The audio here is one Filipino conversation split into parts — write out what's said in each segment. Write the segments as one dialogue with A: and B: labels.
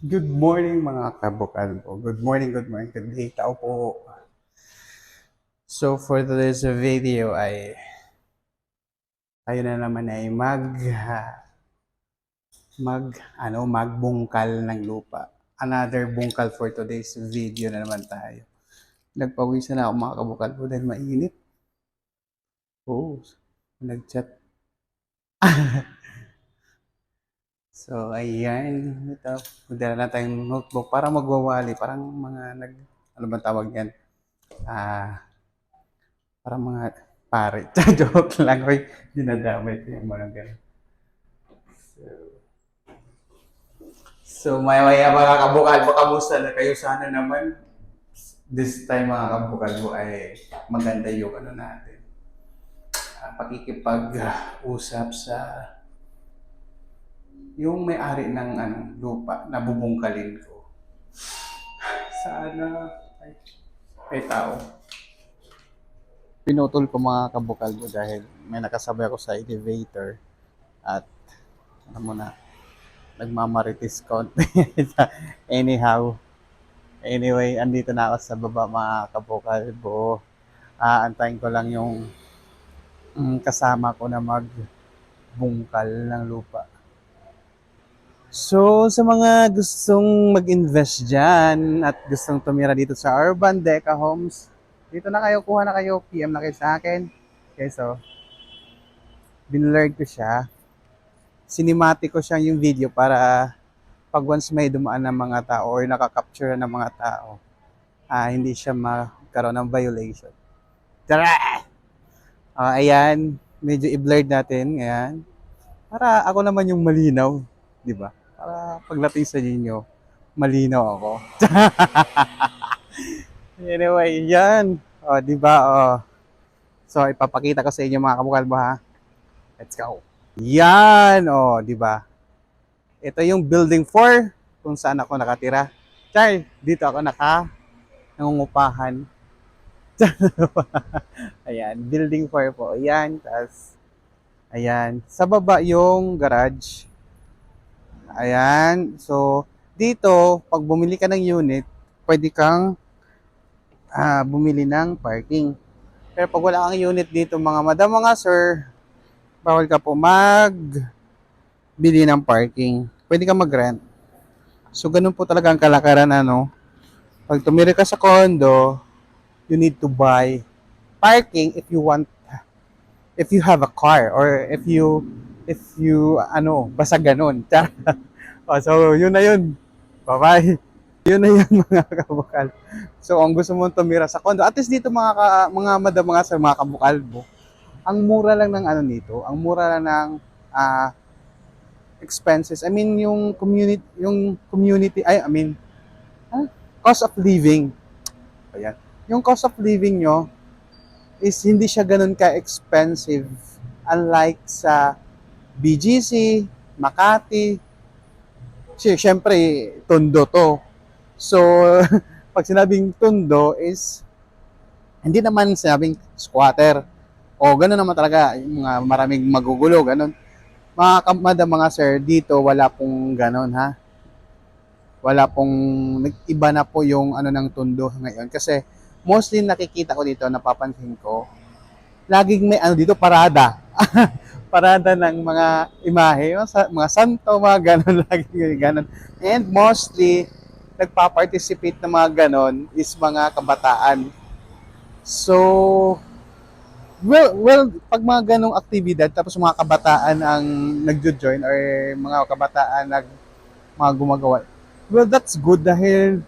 A: Good morning mga kabukal po. Good morning, good morning. Good day, tao po. So for today's video ay tayo na naman ay magbungkal ng lupa. Another bungkal for today's video na naman tayo. Nagpawisan na ako mga kabukal po dahil mainit. Oh, nagchat. So ayan, ito. Magdala na tayong notebook para magwawali. Parang mga ano ba tawag yan? Ah, Parang mga pare. Joke lang. Hoy, dinadamay ko yung mga ganun. So, maya-maya mga kabukal, kamusta na kayo? Sana naman this time mga kabukal mo ay maganda yung ano natin. Pakikipag-usap sa yung may-ari ng lupa na bubungkalin ko. Sana ay tao. Pinutol ko mga kabukal mo dahil may nakasabay ako sa elevator at ano mo na, nagmamaritis konti. Anyhow, anyway, andito na ako sa baba mga kabukalbo. Aantayin ko lang yung kasama ko na magbungkal ng lupa. So, sa mga gustong mag-invest dyan at gustong tumira dito sa Urban Deca Homes, dito na kayo, kuha na kayo, PM na kayo sa akin. Okay, so, binlurred ko siya. Cinematic ko siya yung video para pag once may dumaan ng mga tao or nakakapture ng mga tao, hindi siya magkaroon ng violation. Tara! Ayan, medyo i-blurred natin. Ayan. Para ako naman yung malinaw, di ba? Para pagdating sa inyo, malinaw ako. Anyway, yan. Di ba? So, ipapakita ko sa inyo mga kabukalbo ha. Let's go. Yan, di ba? Ito yung building 4 kung saan ako nakatira. Char, dito ako nangungupahan. Ayan, building 4 po. Ayan, tas ayan, sa baba yung garage. Ayan, so dito, pag bumili ka ng unit, pwede kang bumili ng parking. Pero pag wala kang unit dito, mga madam, mga sir, bawal ka po bili ng parking. Pwede kang mag-rent. So, ganun po talaga ang kalakaran, ano. Pag tumira ka sa condo, you need to buy parking if you have a car or if you basta ganun. So yun na yun. Bye-bye. Yun na yun mga kabukal. So kung gusto mo tumira sa condo, at least dito mga madam mga sa mga kabukalbo, ang mura lang ng nito, ang mura lang ng expenses. I mean yung cost of living. Ayan. Yung cost of living nyo is hindi siya ganun ka-expensive unlike sa BGC, Makati. Siyempre, Tondo to. So, pag sinabing Tondo is hindi naman sinabing squatter. O gano'n naman talaga, yung mga maraming magugulo, gano'n. Madam, mga sir, dito wala pong gano'n ha. Wala pong, nag-iba na po yung ng Tondo ngayon. Kasi mostly nakikita ko dito, napapansin ko, laging may dito, parada. Parada ng mga imahe, mga santo, mga ganon, laging ganon. And mostly, nagpa-participate ng mga ganon is mga kabataan. So, pag mga ganong aktibidad, tapos mga kabataan ang nagjo-join or mga kabataan mga gumagawa, well, that's good dahil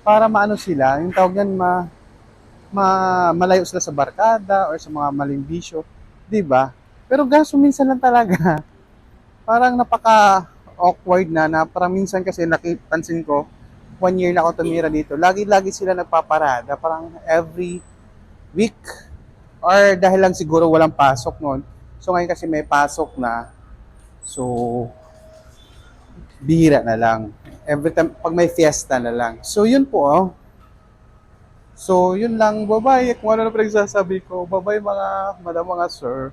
A: para maano sila, yung tawag yan, malayo sila sa barkada or sa mga maling bisyo, di ba? Pero gaso minsan lang talaga. Parang napaka-awkward na parang minsan kasi nakipansin ko, 1 year na ako tumira dito, lagi-lagi sila nagpaparada, parang every week or dahil lang siguro walang pasok noon. So ngayon kasi may pasok na, so bihira na lang. Every time, pag may fiesta na lang. So yun po, So yun lang, bye-bye. Kung ano na pinagsasabi ko, bye-bye mga madam, mga sir.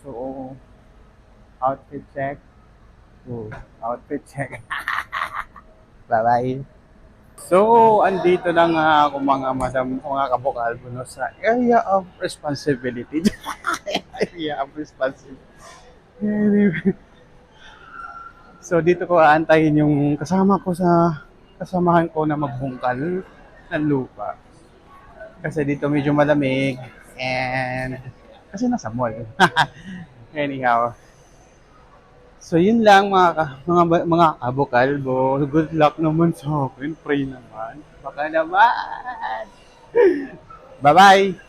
A: So, outfit check. Outfit check. Bye-bye. So, andito na nga ako mga madam, mga kabukalbo no, sa area of responsibility. Area of responsibility. Anyway, so, dito ko aantayin yung kasamahan ko na magbungkal ng lupa. Kasi dito medyo malamig and kasi nasa mall. Anyhow, so yun lang mga kabukalbo. Good luck naman sa akin. Pray naman. Baka naman. Bye-bye.